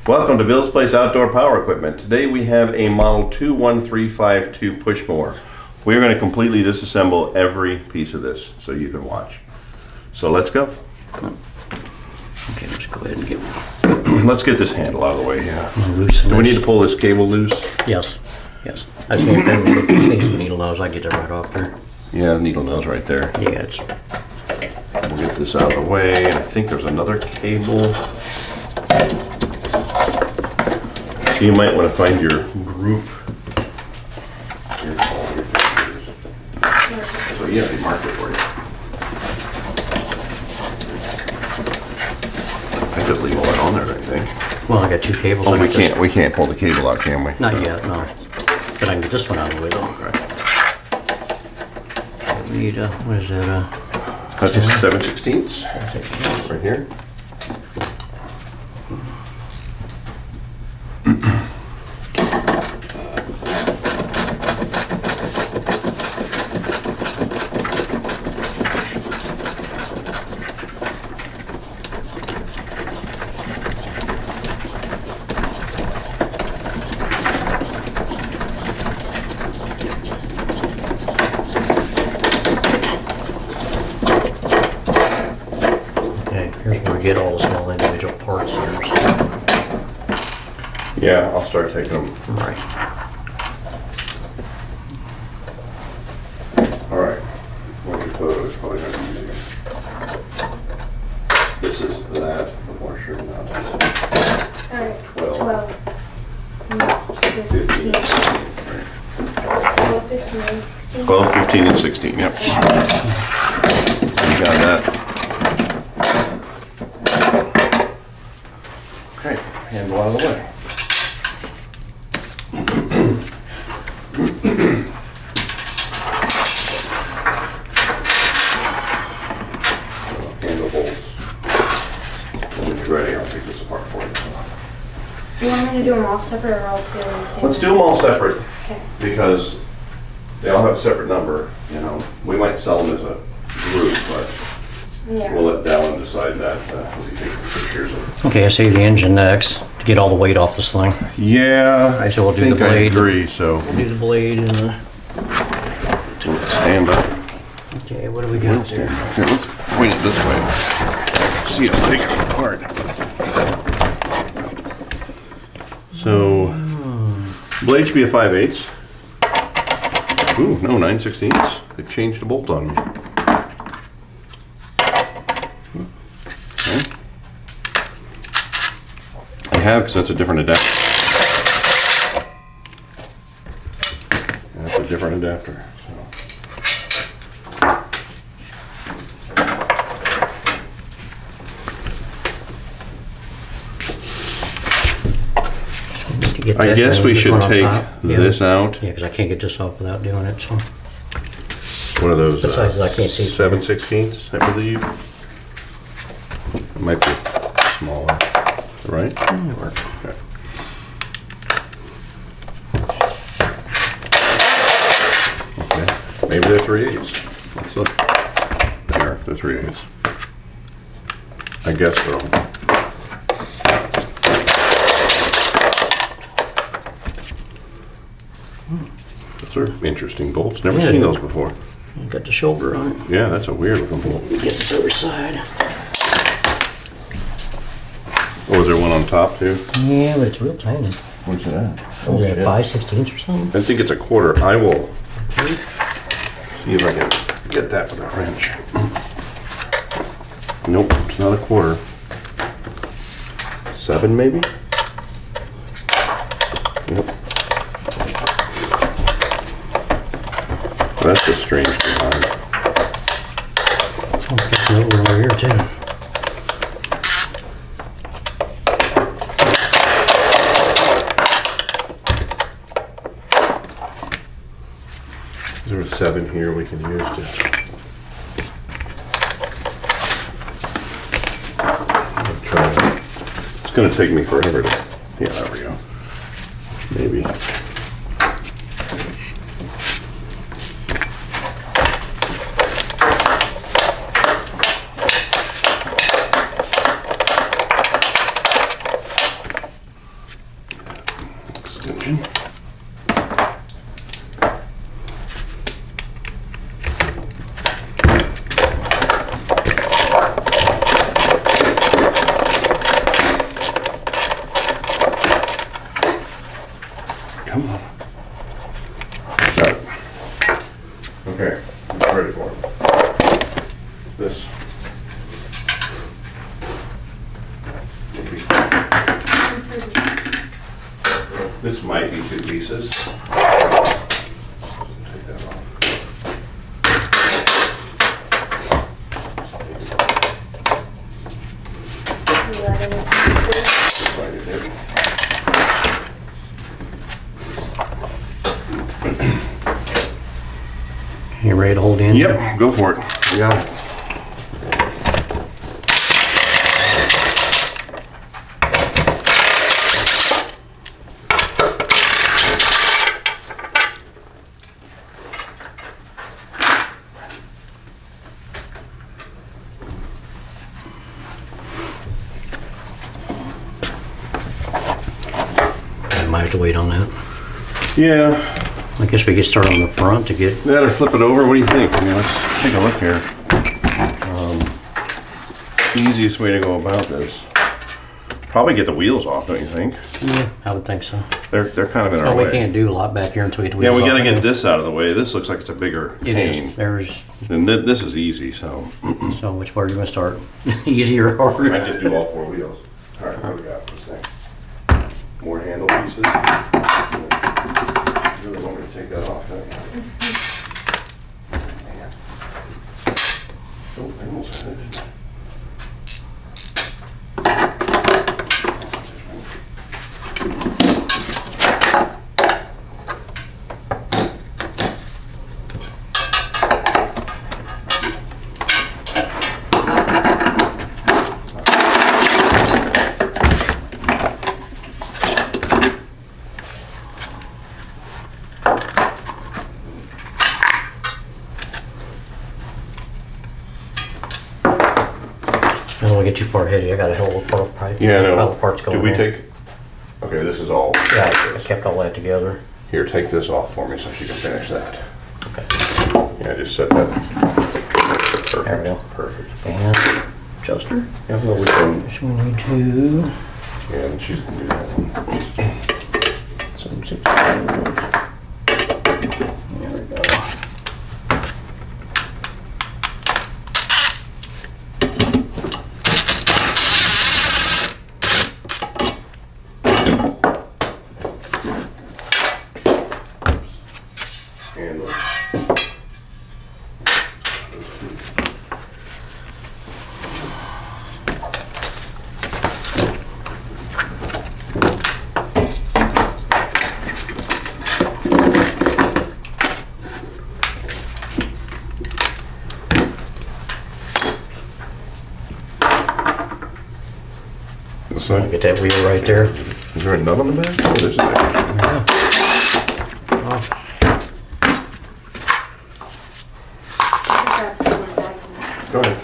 Welcome to Bill's Place Outdoor Power Equipment. Today we have a model 21352 push mower. We are going to completely disassemble every piece of this so you can watch. So let's go. Okay, let's go ahead and get Let's get this handle out of the way. Yeah. loose. Do we need to pull this cable loose? Yes, yes. I think the needle nose, I get it right off there. Yeah, the needle nose right there. Yeah, it's We'll get this out of the way. I think there's another cable. You might want to find your group. So yeah, they marked it for you. I just leave all that on there, I think. well, I got two cables. Oh, I got this- we can't pull the cable out, can we? Not yet, no. But I can get this one out of the way though. We need what is that? That's just 7/16 right here. Okay, here's where we get all the small individual parts here. So. Yeah, I'll start taking them. Right. All right. What do you photos? Probably not easier. This is that. The washer now. Alright, 12. 15, 12, 15, and 16. 12, 15, and 16. Yep. You got that. Okay, handle out of the way. Handle bolts. When it's ready, I'll take this apart for you. You want me to do them all separate or all together the same? Let's do them all separate Okay. because they all have a separate number. You know, we might sell them as a group, but Yeah. we'll let Dallin decide that as he takes the pictures of. Okay, I see the engine next to get all the weight off this thing. Yeah, I So we'll do think the I blade. agree. So We'll do the blade and the. let's stand up. Okay, what do we got there? Here, let's point it this way. See us take it apart. So, blade should be a 5/8. Ooh, no, 9/16. They changed the bolt on me. Okay. I have, because that's a different adapter. That's a different adapter. So. Need to get I that guess and we this should one on take top. Yeah. this out. Yeah, because I can't get this off without doing it, so. One of those Besides, I can't see. 7/16, I believe. It might be smaller, right? Yeah, it works. Okay. Okay. Maybe they're 3/8. Let's look. There, they're 3/8. I guess so. Those are interesting bolts. Never Yeah. seen those before. Got the shoulder on it. Yeah, that's a weird looking bolt. Get this other side. Oh, is there one on top too? Yeah, but it's real tiny. Where's it at? Oh, is that 5/16 or something? I think it's a quarter. I will see if I can get that with a wrench. Nope, it's not a quarter. 7 maybe? Nope. That's a strange design. Oh, there's another one over here too. Is there a 7 here we can use to... I'll try. It's gonna take me forever to... Yeah, there we go. Maybe. attention. Come on. Got it. Okay, I'm ready for it. This. This might be 2 pieces. Take that off. You got any pieces? Right in there. You ready to hold in? Yep, go for it. We got it. Might have to wait on that. Yeah, I guess we could start on the front to get. that or flip it over. What do you think? I mean, let's take a look here. Easiest way to go about this. Probably get the wheels off, don't you think? Yeah, I would think so. They're kind of in our But way. we can't do a lot back here until we get the Yeah, wheels we gotta off. get this out of the way. This looks like it's a bigger It pain. is. There's. And this is easy, so. So which part are you gonna start? Easier or I harder? just do all 4 wheels. All right, what do we got this thing? More handle pieces. You really want me to take that off, don't you? Man. Oh, I almost had it. I don't want to get too far ahead of you. I got a whole part pipe. Yeah, All no. the parts going Did we in. take? Okay, this is all. Yeah, I kept all that together. Here, take this off for me so she can finish that. Okay. Yeah, just set that. Perfect. There we go. Perfect. And adjuster. Yeah, well, we can. Which we need to. Yeah, and she's gonna do that one. 762. There we go. Handle. This side. Get that wheel right there. Is there a nut on the back? Oh, there's a nut. Oh, Grab some of my vacuums. Go ahead.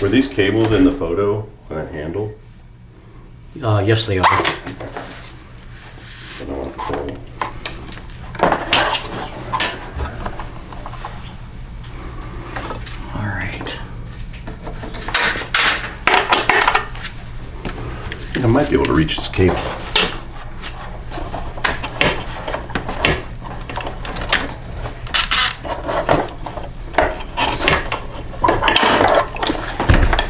Were these cables in the photo on that handle? yes, they are. I don't want to pull. All right. I might be able to reach this cable.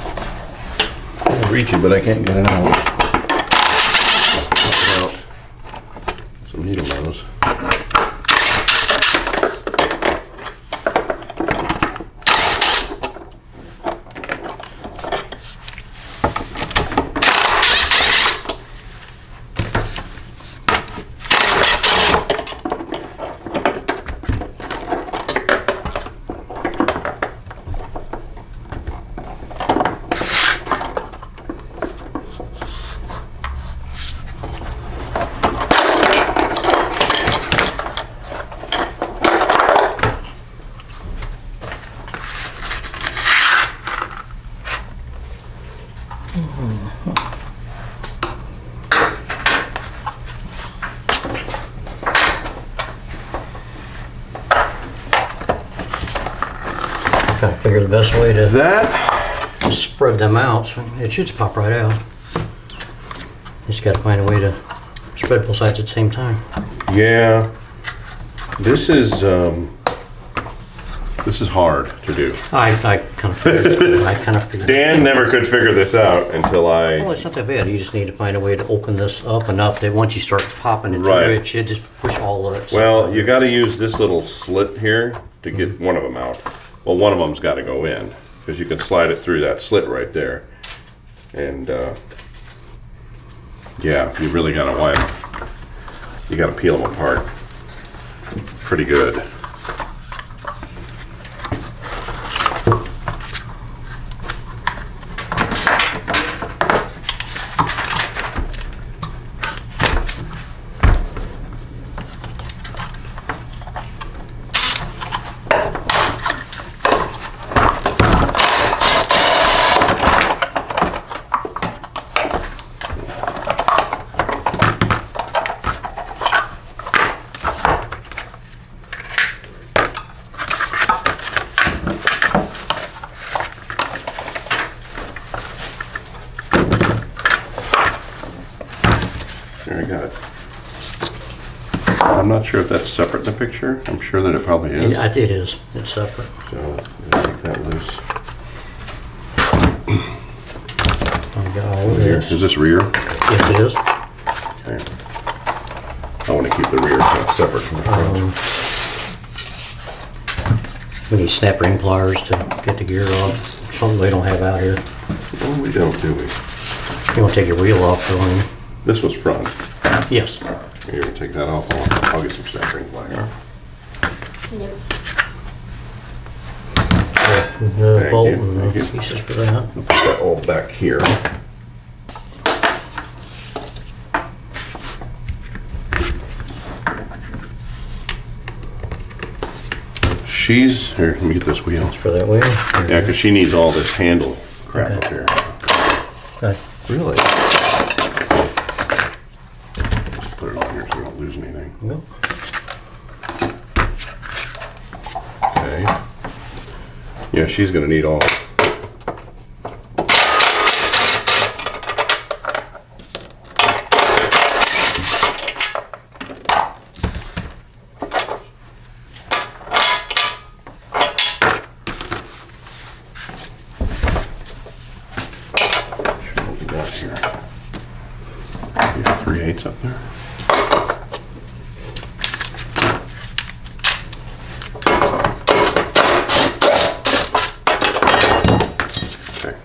I can reach it, but I can't get it out. Without some needle nose. Trying to figure the best way to That, spread them out, so it should pop right out. Just gotta find a way to spread both sides at the same time. yeah, this is hard to do. I kind of figured. Dan never could figure this out until Well, I, it's not that bad. You just need to find a way to open this up enough that once you start popping it Right. through, it should just push all of it. well, you gotta use this little slit here to get one of them out. Well, one of them's gotta go in, because you can slide it through that slit right there. And, yeah, you really gotta wind them. You gotta peel them apart pretty good. There, I got it. I'm not sure if that's separate in the picture. I'm sure that it probably is. It is. It's separate. So, take that loose. I've got all of Here. this. Is this rear? Yes, it is. Okay. I want to keep the rear separate from the front. We need snap ring pliers to get the gear off. Something we don't have out here. No, we don't, do we? You want to take your wheel off, though? Honey? This was front. Yes. You're gonna take that off. I'll get some snap ring pliers. Yep. The Thank bolt you, and thank the you. pieces for that. Put that all back here. She's, here, let me get this wheel. For that wheel. Yeah, because she needs all this handle crap Okay. up here. Okay. Really? Just put it on here so we don't lose anything. Yep. Okay. Yeah, she's gonna need all. What we got here? You have 3/8 up there. Okay.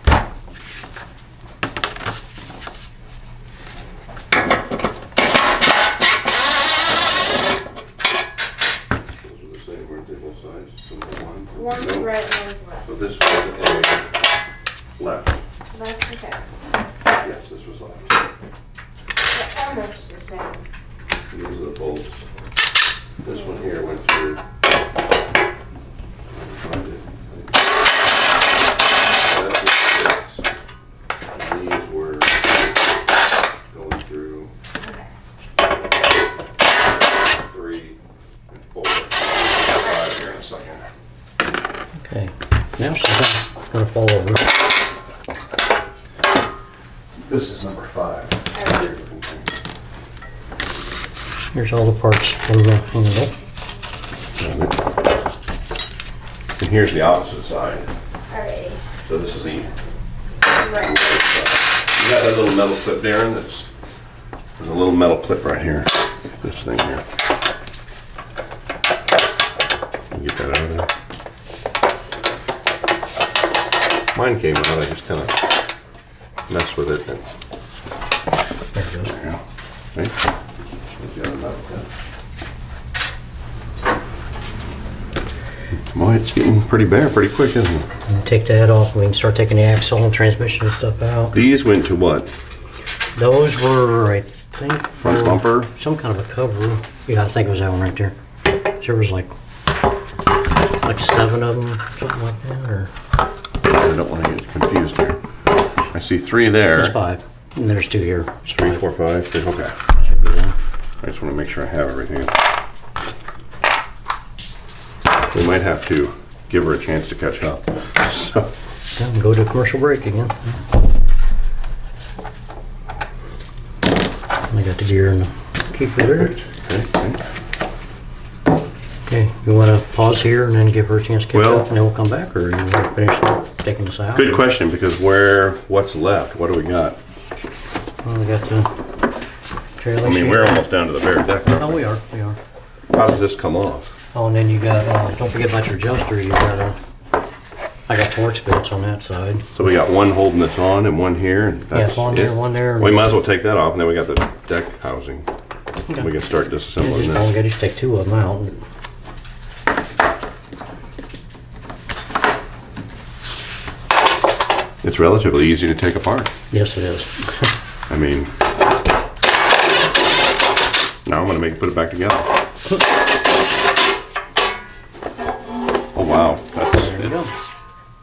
Those are the same, weren't they, both sides? So one. One's No. right and one's left. So this was a left. That's okay. Yes, this was left. They're almost the same. These are the bolts. This one here went through. That's the six. And these were going through Okay. 3 and 4. 5 here in a second. Okay. Now she's gonna fall over. This is number 5. Here's all the parts for the handle. And here's the opposite side. Alrighty. So this is the Right. You got that little metal clip, Darren? There's a little metal clip right here. This thing here. You get that out of there. Mine came out. I just kind of messed with it. And There it goes. there you go. Right? There's the other metal clip. Boy, it's getting pretty bare pretty quick, isn't it? And take that off. We can start taking the axle and transmission and stuff out. These went to what? Those were, I think, Front bumper? some kind of a cover. Yeah, I think it was that one right there. There was like 7 of them, something like that, or I don't want to get confused here. I see 3 there. it's 5. And there's 2 here. It's 3, 5. 4, 5. 6. Okay. Should be there. I just want to make sure I have everything. We might have to give her a chance to catch up. So, Yeah, go to commercial break again. I got the gear and the keeper there. Okay, you want to pause here and then give her a chance to catch Well- up, and then we'll come back, or you want to finish taking this out? good question, because what's left? What do we got? Well, we got the trailer. I mean, sheet. we're almost down to the bare deck. Oh, we are. How does this come off? Oh, and then you got, don't forget about your adjuster, you got I got torch bits on that side. So we got one holding this on and one here, and Yeah, that's one it. there, one there. We might as well take that off, and then we got the deck housing. Okay. We can start disassembling Just this. all get to take two of them out. It's relatively easy to take apart. Yes, it is. I mean, now I'm gonna put it back together. Oh wow, There you go.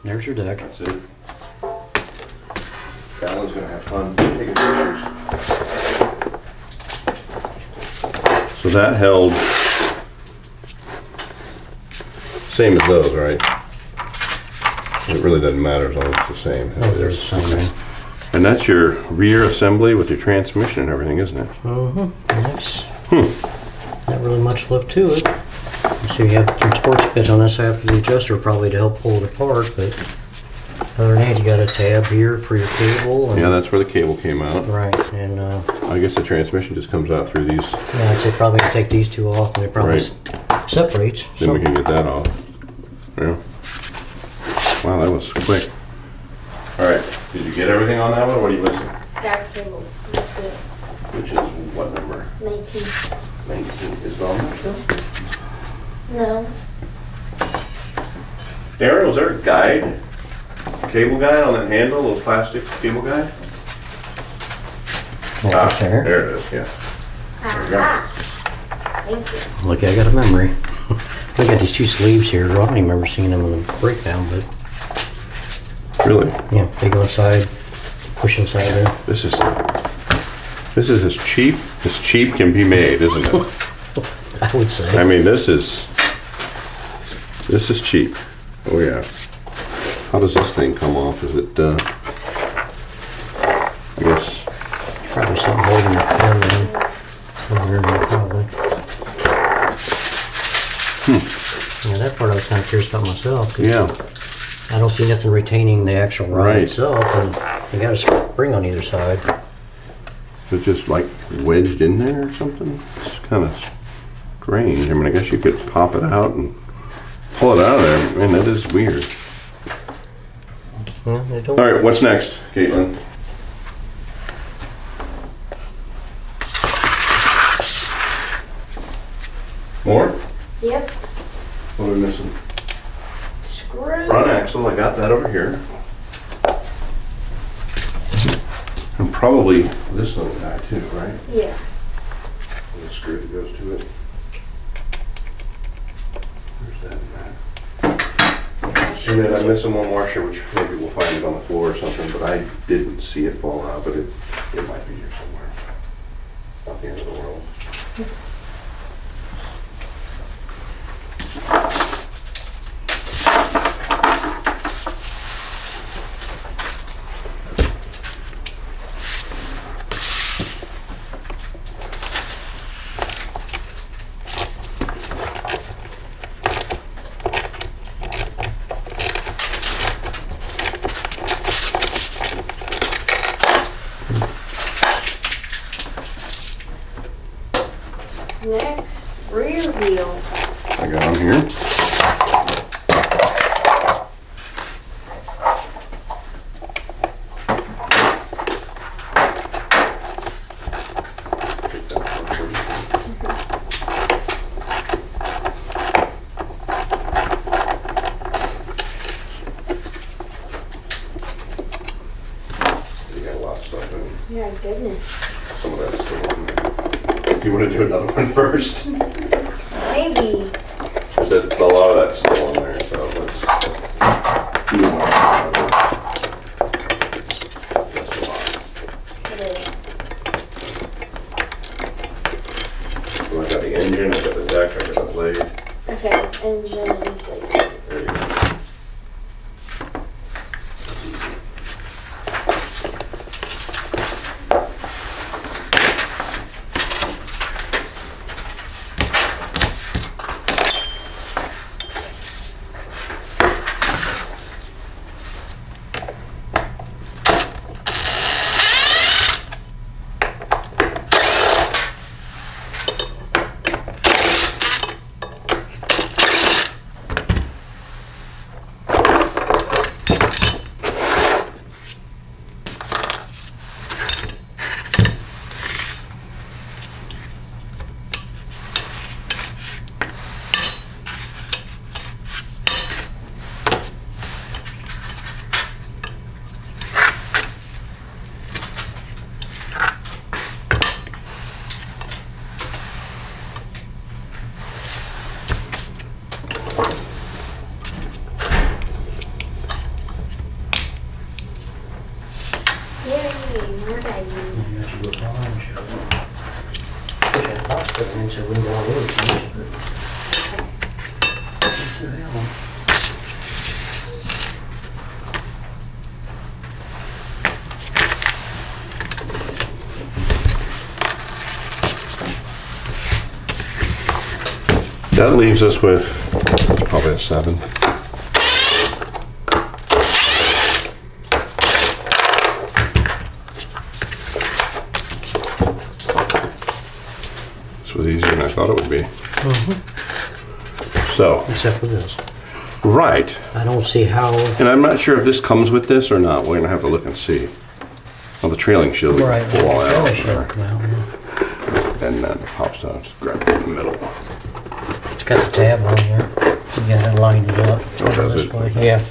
There's your deck. That's it. Alan's gonna have fun taking pictures. So that held, same as those, right? It really doesn't matter as long as it's the same. Oh, there's the same thing. And that's your rear assembly with your transmission and everything, isn't it? Mm-hmm. That's not really much left to it. So you have your torch bits on this half of the adjuster probably to help pull it apart, but other than that, you got a tab here for your cable. And, Yeah, that's where the cable came out. right. And I guess the transmission just comes out through these. yeah, I'd say probably take these two off, and it probably separates. Then we can get that off. Yeah. Wow, that was quick. All right, did you get everything on that one? What are you missing? Got cable. That's it. Which is what number? 19. 19. Is it on there still? No. Darren, was there a guide? Cable guide on that handle? A little plastic cable guide? Yeah, it's there. There it is, yeah. Aha. Thank you. Look, I got a memory. We got these two sleeves here. I don't even remember seeing them in the breakdown, but Really? yeah, they go inside, push inside there. This is as cheap can be made, isn't it? I would say. I mean, this is cheap. Oh yeah. How does this thing come off? Is it, I guess, Probably something holding the pen in. Over here, probably. Yeah, that part I was kind of curious about myself. 'Cause yeah. I don't see nothing retaining the actual rod Right. itself, and you got a spring on either side. Is it just like wedged in there or something? It's kind of strange. I mean, I guess you could pop it out and pull it out of there. Man, that is weird. Yeah, they don't. All right, what's next, Caitlin? More? Yep. What are we missing? Screw. Front axle, I got that over here. And probably this little guy too, right? Yeah. The screw that goes to it. There's that and that. And then I'm missing one washer, which maybe we'll find it on the floor or something, but I didn't see it fall out, but it might be here somewhere. Not the end of the world. Next, rear wheel. I got them here. You got a lot of stuff in it. Yeah, goodness. Some of that's still in there. You want to do another one first? Maybe. There's a lot of that's still in there, so let's do one. That's a lot. It is. So I got the engine, I got the deck, I got the blade. Okay, engine and plate. There you go. I use. That should go fine, Joe. Wish I had a box put in so we wouldn't go all over the place, but. What the hell? That leaves us with, it's probably a 7. This was easier than I thought it would be. So, Except for this. right. I don't see how. And I'm not sure if this comes with this or not. We're gonna have to look and see. Well, the trailing shield we can pull all out. And then it pops out. Just grab it in the middle. It's got the tab on there. You gotta line it up. Oh, does This it? way. Yeah.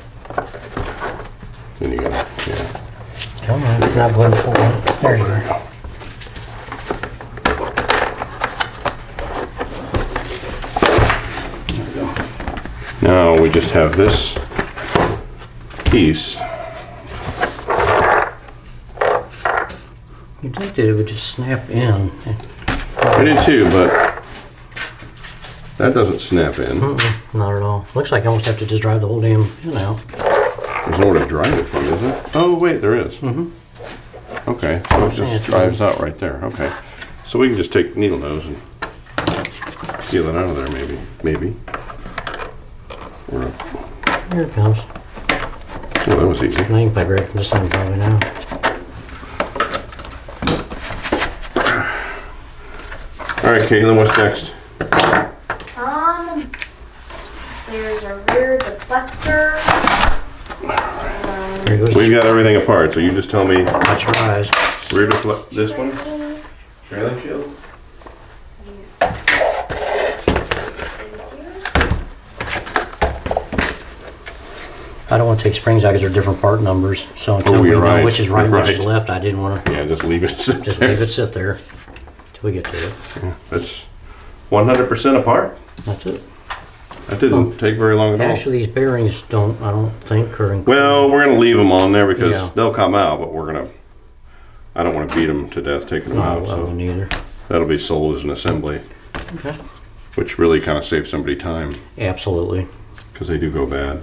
Then you gotta, yeah. Come on, not going for it. There you go. Now we just have this piece. You'd think that it would just snap in. I did too, but that doesn't snap in. Not at all. Looks like I almost have to just drive the whole damn thing out. There's nowhere to drive it from, is there? Oh, wait, there is. Okay, so it just drives out right there. Okay. So we can just take needle nose and peel it out of there, maybe. Maybe. Or, Here it comes. well, that was easy. Now you can play right from this end probably now. All right, Caitlin, what's next? There's a rear deflector. Here goes. We've got everything apart, so you just tell me Watch your eyes. rear deflect, this one? Trailing shield? I don't want to take springs out because they're different part numbers. So until we you're know right. which is right and You're which is right. left, I didn't want to Yeah, just leave it sit just there. leave it sit there till we get to it. That's 100% apart. That's it. That didn't take very long at all. Actually, these bearings don't, I don't think, are included. Well, we're gonna leave them on there because Yeah. they'll come out, but I don't want to beat them to death taking them No, out. I So wouldn't either. that'll be sold as an assembly, Okay. which really kind of saves somebody time Absolutely. because they do go bad.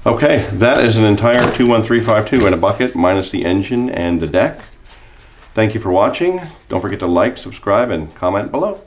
Okay, that is an entire 21352 in a bucket minus the engine and the deck. Thank you for watching. Don't forget to like, subscribe, and comment below.